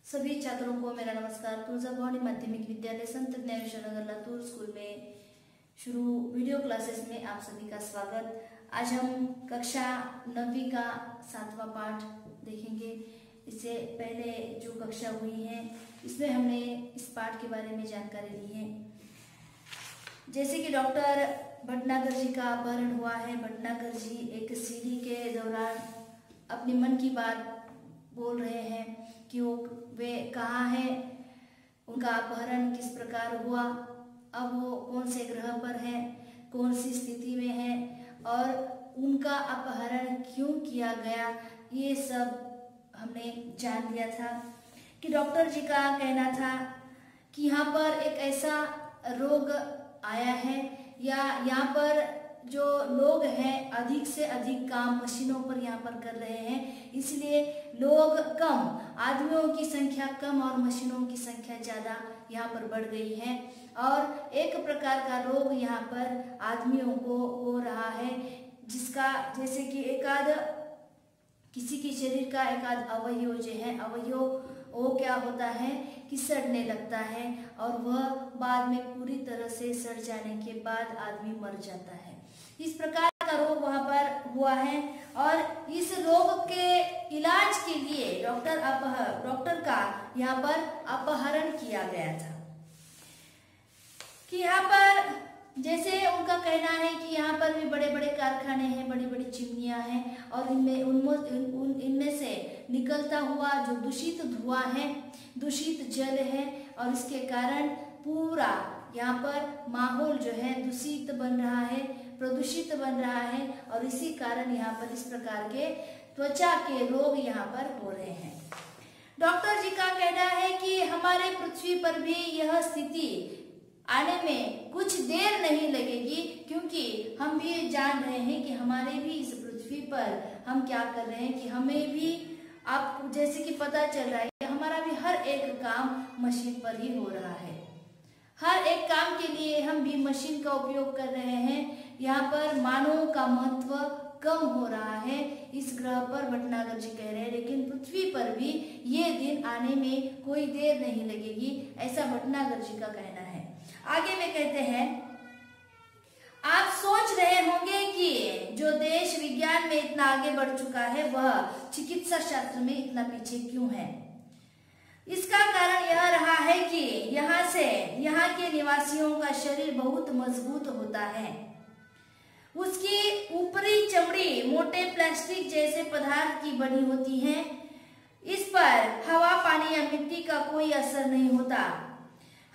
सभी छात्रों को मेरा नमस्कार। तुलजा भवानी माध्यमिक विद्यालय संत ज्ञानेश्वर नगर लातूर स्कूल में शुरू वीडियो क्लासेस में आप सभी का स्वागत। आज हम कक्षा 9वीं का 7वां पाठ देखेंगे। इससे पहले जो कक्षा हुई है इसमें हमने इस पाठ के बारे में जानकारी ली है। जैसे कि डॉक्टर भटनागर जी का अपहरण हुआ है। भटनागर जी एक सीढ़ी के दौरान अपने मन की बात बोल रहे हैं कि वे कहाँ हैं, उनका अपहरण किस प्रकार हुआ, अब वो कौन से ग्रह पर हैं, कौन सी स्थिति में हैं और उनका अपहरण क्यों किया गया, ये सब हमने जान लिया था। कि डॉक्टर जी का कहना था कि यहाँ पर एक ऐसा रोग आया है या यहाँ पर जो लोग हैं अधिक से अधिक काम मशीनों पर यहाँ पर कर रहे हैं, इसलिए लोग कम, आदमियों की संख्या कम और मशीनों की संख्या ज़्यादा यहाँ पर बढ़ गई है और एक प्रकार का रोग यहाँ पर आदमियों को हो रहा है, जिसका जैसे कि किसी के शरीर का एक आध अवयव जो है वो क्या होता है कि सड़ने लगता है और वह बाद में पूरी तरह से सड़ जाने के बाद आदमी मर जाता है। इस प्रकार का रोग वहां पर हुआ है और इस रोग के इलाज के लिए डॉक्टर का यहाँ पर अपहरण किया गया था। कि यहाँ पर जैसे उनका कहना है कि यहाँ पर भी बड़े बड़े कारखाने हैं, बड़ी बड़ी चिमनियां हैं और इनमें से निकलता हुआ जो दूषित धुआं है, दूषित जल है और इसके कारण पूरा यहाँ पर माहौल जो है दूषित बन रहा है, प्रदूषित बन रहा है और इसी कारण यहाँ पर इस प्रकार के त्वचा के रोग यहाँ पर हो रहे हैं। डॉक्टर जी का कहना है कि हमारे पृथ्वी पर भी यह स्थिति आने में कुछ देर नहीं लगेगी, क्योंकि हम भी जान रहे हैं कि हमारे भी इस पृथ्वी पर हम क्या कर रहे हैं कि हमें भी आप जैसे कि पता चल रहा है कि हमारा भी हर एक काम मशीन पर ही हो रहा है। हर एक काम के लिए हम भी मशीन का उपयोग कर रहे हैं। यहाँ पर मानव का महत्व कम हो रहा है इस ग्रह पर, भटनागर जी कह रहे हैं, लेकिन पृथ्वी पर भी ये दिन आने में कोई देर नहीं लगेगी, ऐसा भटनागर जी का कहना है। आगे वे कहते हैं, आप सोच रहे होंगे कि जो देश विज्ञान में इतना आगे बढ़ चुका है वह चिकित्सा शास्त्र में इतना पीछे क्यों है। इसका कारण यह रहा है कि यहाँ के निवासियों का शरीर बहुत मजबूत होता है। उसकी ऊपरी चमड़ी मोटे प्लास्टिक जैसे पदार्थ की बनी होती है। इस पर हवा, पानी या मिट्टी का कोई असर नहीं होता।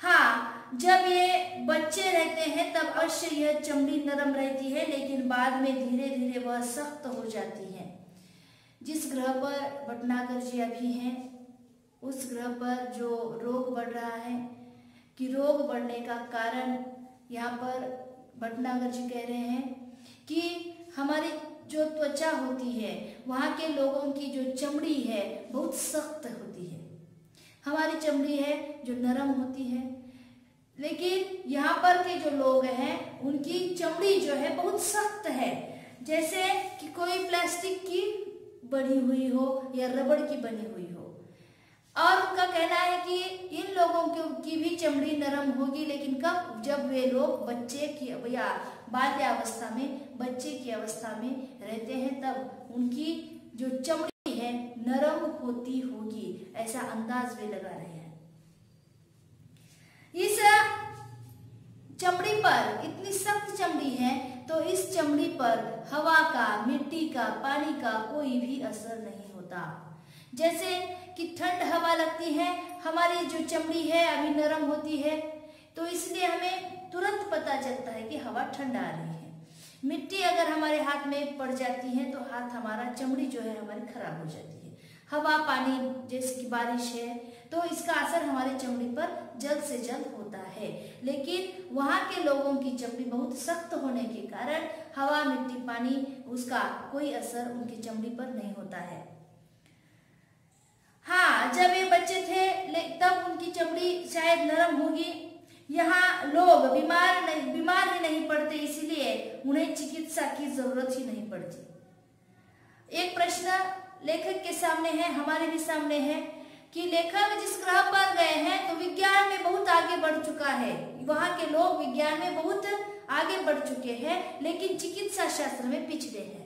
हाँ, जब ये बच्चे रहते हैं तब अवश्य यह चमड़ी नरम रहती है, लेकिन बाद में धीरे धीरे वह सख्त हो जाती है। जिस ग्रह पर भटनागर जी अभी हैं उस ग्रह पर जो रोग बढ़ रहा है, कि रोग बढ़ने का कारण यहाँ पर भटनागर जी कह रहे हैं कि हमारी जो त्वचा होती है, वहाँ के लोगों की जो चमड़ी है बहुत सख्त होती है। हमारी चमड़ी है जो नरम होती है, लेकिन यहाँ पर के जो लोग हैं उनकी चमड़ी जो है बहुत सख्त है, जैसे कि कोई प्लास्टिक की बनी हुई हो या रबड़ की बनी हुई हो। और उनका कहना है कि इन लोगों की भी चमड़ी नरम होगी, लेकिन कब, जब वे लोग बच्चे की या बाल्यावस्था में, बच्चे की अवस्था में रहते हैं, तब उनकी जो चमड़ी है नरम होती होगी, ऐसा अंदाज वे लगा रहे हैं। इस चमड़ी पर इतनी सख्त चमड़ी है तो इस चमड़ी पर हवा का, मिट्टी का, पानी का कोई भी असर नहीं होता। जैसे कि ठंड हवा लगती है, हमारी जो चमड़ी है अभी नरम होती है, तो इसलिए हमें तुरंत पता चलता है कि हवा ठंड आ रही है। मिट्टी अगर हमारे हाथ में पड़ जाती है तो हाथ हमारा, चमड़ी जो है हमारी खराब हो जाती है। हवा, पानी जैसे कि बारिश है तो इसका असर हमारी चमड़ी पर जल्द से जल्द होता है, लेकिन वहाँ के लोगों की चमड़ी बहुत सख्त होने के कारण हवा, मिट्टी, पानी उसका कोई असर उनकी चमड़ी पर नहीं होता है। हाँ, जब ये बच्चे थे तब उनकी चमड़ी शायद नरम होगी। यहाँ लोग बीमार ही नहीं पड़ते, इसीलिए उन्हें चिकित्सा की जरूरत ही नहीं पड़ती। एक प्रश्न लेखक के सामने है, हमारे भी सामने है कि लेखक जिस ग्रह पर गए हैं तो विज्ञान में बहुत आगे बढ़ चुका है, वहां के लोग विज्ञान में बहुत आगे बढ़ चुके हैं, लेकिन चिकित्सा शास्त्र में पिछड़े हैं।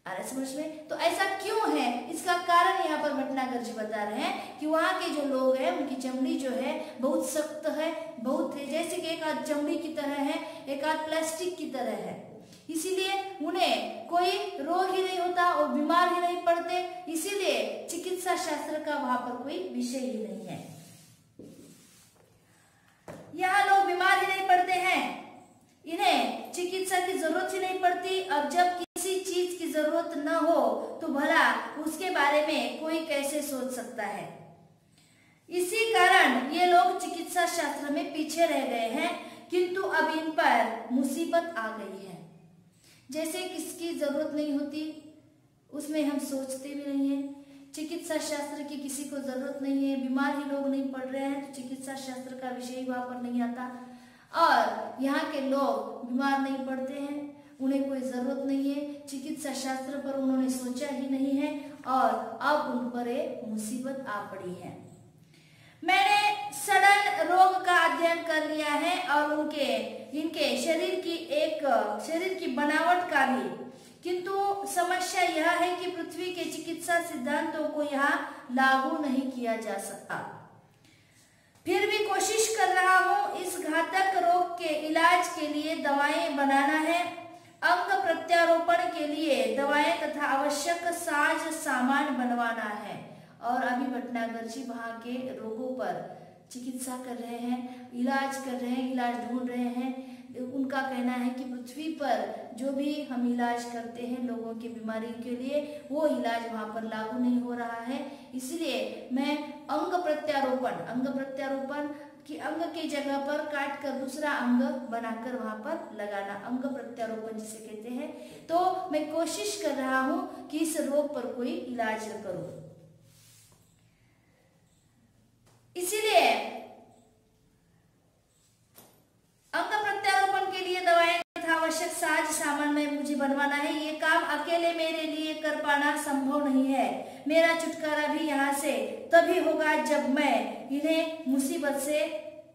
आ रहा समझ में? तो ऐसा क्यों है, इसका कारण यहाँ पर भटनागर जी बता रहे हैं कि वहाँ के जो लोग हैं उनकी चमड़ी जो है बहुत सख्त है, बहुत जैसे कि एक आध चमड़ी की तरह है, एक आध प्लास्टिक की तरह है, इसीलिए उन्हें कोई रोग ही नहीं होता और बीमार ही नहीं पड़ते, इसीलिए चिकित्सा शास्त्र का वहां पर कोई विषय ही नहीं है। यहाँ लोग बीमार ही नहीं पड़ते हैं, इन्हें चिकित्सा की जरूरत ही नहीं पड़ती। अब जब किसी चीज की जरूरत न हो तो भला उसके बारे में कोई कैसे सोच सकता है। इसी कारण ये लोग चिकित्सा शास्त्र में पीछे रह गए हैं, किंतु अब इन पर मुसीबत आ गई है। जैसे किसकी जरूरत नहीं होती उसमें हम सोचते भी नहीं है, चिकित्सा शास्त्र की किसी को जरूरत नहीं है, बीमार ही लोग नहीं पड़ रहे हैं तो चिकित्सा शास्त्र का विषय ही वहां पर नहीं आता, और यहाँ के लोग बीमार नहीं पड़ते हैं, उन्हें कोई जरूरत नहीं है, चिकित्सा शास्त्र पर उन्होंने सोचा ही नहीं है और अब उन पर एक मुसीबत आ पड़ी है। मैंने सड़न रोग का अध्ययन कर लिया है और इनके शरीर की बनावट का भी, किंतु समस्या यह है कि पृथ्वी के चिकित्सा सिद्धांतों को यहाँ लागू नहीं किया जा सकता। फिर भी कोशिश कर रहा हूँ, इस घातक रोग के इलाज के लिए दवाएं बनाना है, अंग प्रत्यारोपण के लिए दवाएं तथा आवश्यक साज सामान बनवाना है। और अभी भटनागर जी वहाँ के रोगों पर चिकित्सा कर रहे हैं, इलाज कर रहे हैं, इलाज ढूंढ रहे हैं। उनका कहना है कि पृथ्वी पर जो भी हम इलाज करते हैं लोगों की बीमारी के लिए, वो इलाज वहाँ पर लागू नहीं हो रहा है, इसलिए मैं अंग प्रत्यारोपण कि अंग की जगह पर काट कर दूसरा अंग बनाकर वहां पर लगाना, अंग प्रत्यारोपण जिसे कहते हैं। तो मैं कोशिश कर रहा हूं कि इस रोग पर कोई इलाज करूं, इसीलिए अंग प्रत्यारोपण के लिए दवाएं तथा आवश्यक साज सामान में मुझे बनवाना है। ये काम अकेले मेरे लिए कर पाना संभव नहीं है। मेरा छुटकारा भी यहाँ से तभी होगा जब मैं इन्हें मुसीबत से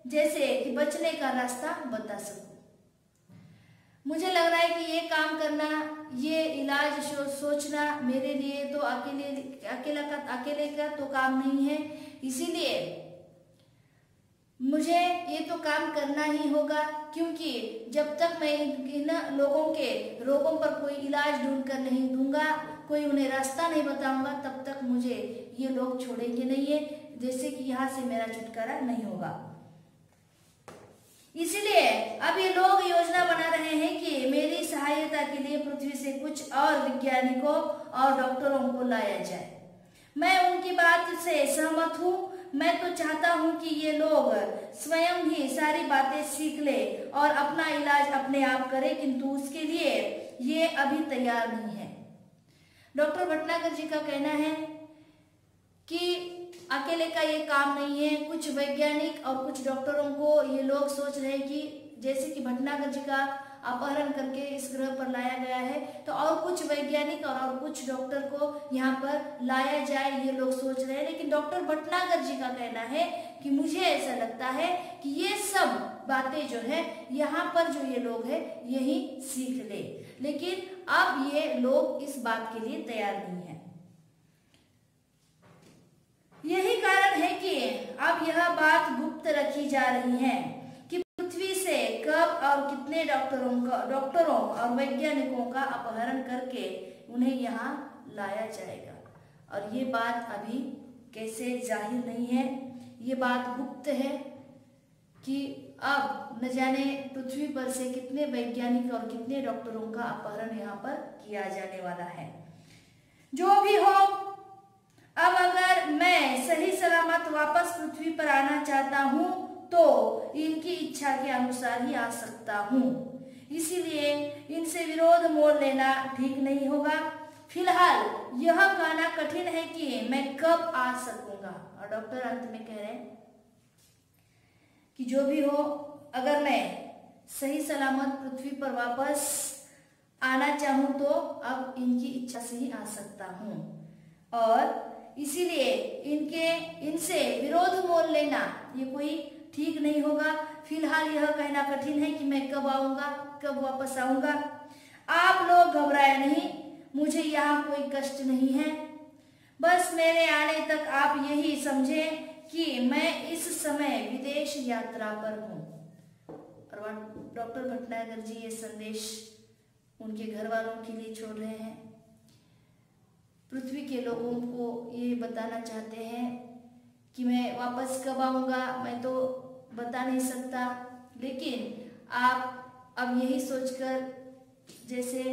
जैसे कि बचने का रास्ता बता सकूं। मुझे लग रहा है कि ये काम करना, ये इलाज सोचना मेरे लिए तो अकेले का तो काम नहीं है, इसीलिए मुझे ये तो काम करना ही होगा, क्योंकि जब तक मैं इन लोगों के रोगों पर कोई इलाज ढूंढ कर नहीं दूंगा, कोई उन्हें रास्ता नहीं बताऊंगा, तब तक मुझे ये लोग छोड़ेंगे नहीं है, जैसे कि यहाँ से मेरा छुटकारा नहीं होगा। इसलिए अब ये लोग योजना बना रहे हैं कि मेरी सहायता के लिए पृथ्वी से कुछ और वैज्ञानिकों और डॉक्टरों को लाया जाए। मैं उनकी बात से सहमत हूँ। मैं तो चाहता हूँ कि ये लोग स्वयं ही सारी बातें सीख ले और अपना इलाज अपने आप करे, किंतु उसके लिए ये अभी तैयार नहीं है। डॉक्टर भटनागर जी का कहना है कि अकेले का ये काम नहीं है, कुछ वैज्ञानिक और कुछ डॉक्टरों को ये लोग सोच रहे हैं कि जैसे कि भटनागर जी का अपहरण करके इस ग्रह पर लाया गया है, तो और कुछ वैज्ञानिक और कुछ डॉक्टर को यहाँ पर लाया जाए, ये लोग सोच रहे हैं। लेकिन डॉक्टर भटनागर जी का कहना है कि मुझे ऐसा लगता है कि ये सब बातें जो है यहाँ पर जो ये लोग हैं यही सीख ले, लेकिन अब ये लोग इस बात के लिए तैयार नहीं है। यही कारण है कि अब यह बात गुप्त रखी जा रही है कि पृथ्वी से कब और कितने डॉक्टरों और वैज्ञानिकों का अपहरण करके उन्हें यहाँ लाया जाएगा, और ये बात अभी कैसे जाहिर नहीं है, ये बात गुप्त है कि अब न जाने पृथ्वी पर से कितने वैज्ञानिक और कितने डॉक्टरों का अपहरण यहाँ पर किया जाने वाला है। जो भी हो, अब अगर मैं सही सलामत वापस पृथ्वी पर आना चाहता हूँ तो इनकी इच्छा के अनुसार ही आ सकता हूँ, इसीलिए इनसे विरोध मोल लेना ठीक नहीं होगा। फिलहाल यह कहना कठिन है कि मैं कब आ सकूंगा। और डॉक्टर अंत में कह रहे हैं कि जो भी हो, अगर मैं सही सलामत पृथ्वी पर वापस आना चाहूँ तो अब इनकी इच्छा से ही आ सकता हूँ, और इसीलिए इनसे विरोध मोल लेना ये कोई ठीक नहीं होगा। फिलहाल यह कहना कठिन है कि मैं कब आऊंगा, कब वापस आऊंगा। आप लोग घबराए नहीं, मुझे यहाँ कोई कष्ट नहीं है। बस मेरे आने तक आप यही समझें कि मैं इस समय विदेश यात्रा पर हूँ। और डॉक्टर भटनागर जी ये संदेश उनके घर वालों के लिए छोड़ रहे हैं। पृथ्वी के लोगों को ये बताना चाहते हैं कि मैं वापस कब आऊँगा मैं तो बता नहीं सकता, लेकिन आप अब यही सोचकर जैसे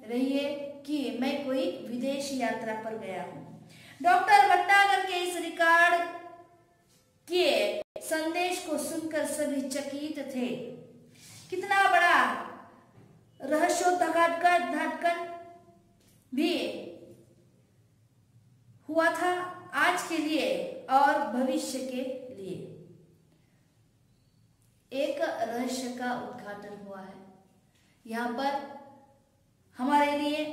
रहिए कि मैं कोई विदेश यात्रा पर गया हूँ। डॉक्टर भटनागर के इस रिकॉर्ड किए संदेश को सुनकर सभी चकित थे। कितना बड़ा रहस्योद्घाटन भी हुआ था आज के लिए और भविष्य के लिए। एक रहस्य का उद्घाटन हुआ है यहाँ पर हमारे लिए,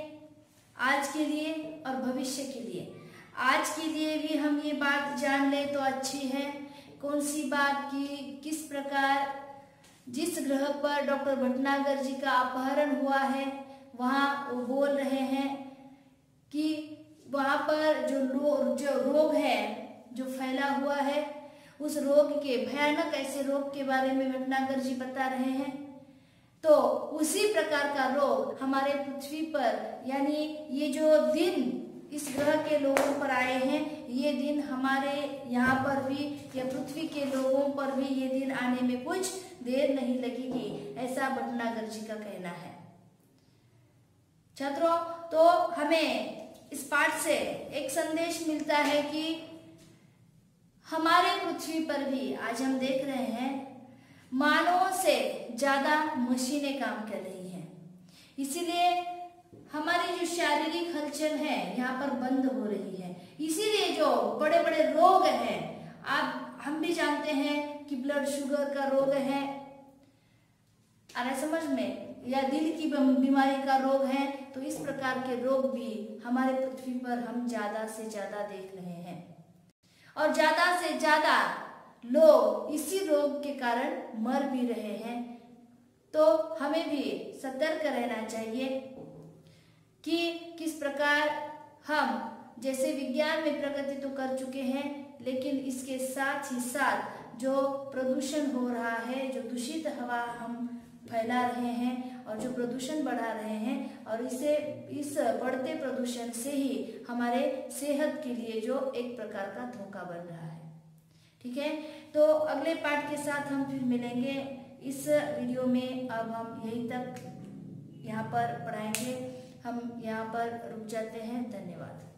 आज के लिए और भविष्य के लिए। आज के लिए भी हम ये बात जान ले तो अच्छी है। कौन सी बात की, किस प्रकार जिस ग्रह पर डॉक्टर भटनागर जी का अपहरण हुआ है वहाँ वो बोल रहे हैं कि वहाँ पर जो रोग है जो फैला हुआ है, उस रोग के भयानक ऐसे रोग के बारे में भटनागर जी बता रहे हैं। तो उसी प्रकार का रोग हमारे पृथ्वी पर, यानी ये जो दिन इस ग्रह के लोगों पर आए हैं, ये दिन हमारे यहाँ पर भी या पृथ्वी के लोगों पर भी ये दिन आने में कुछ देर नहीं लगेगी, ऐसा भटनागर जी का कहना है। छात्रों, तो हमें इस पाठ से एक संदेश मिलता है कि हमारे पृथ्वी पर भी आज हम देख रहे हैं मानवों से ज्यादा मशीनें काम कर रही हैं। इसीलिए हमारी जो शारीरिक हलचल है यहाँ पर बंद हो रही है। इसीलिए जो बड़े बड़े रोग हैं, आप हम भी जानते हैं कि ब्लड शुगर का रोग है, आ रहा समझ में, या दिल की बीमारी का रोग है, तो इस प्रकार के रोग भी हमारे पृथ्वी पर हम ज्यादा से ज्यादा देख रहे हैं और ज्यादा से ज्यादा लोग इसी रोग के कारण मर भी रहे हैं। तो हमें भी सतर्क रहना चाहिए कि किस प्रकार हम जैसे विज्ञान में प्रगति तो कर चुके हैं, लेकिन इसके साथ ही साथ जो प्रदूषण हो रहा है, जो दूषित हवा हम फैला रहे हैं और जो प्रदूषण बढ़ा रहे हैं, और इस बढ़ते प्रदूषण से ही हमारे सेहत के लिए जो एक प्रकार का धोखा बन रहा है। ठीक है, तो अगले पाठ के साथ हम फिर मिलेंगे। इस वीडियो में अब हम यहीं तक यहाँ पर पढ़ाएंगे। हम यहाँ पर रुक जाते हैं। धन्यवाद।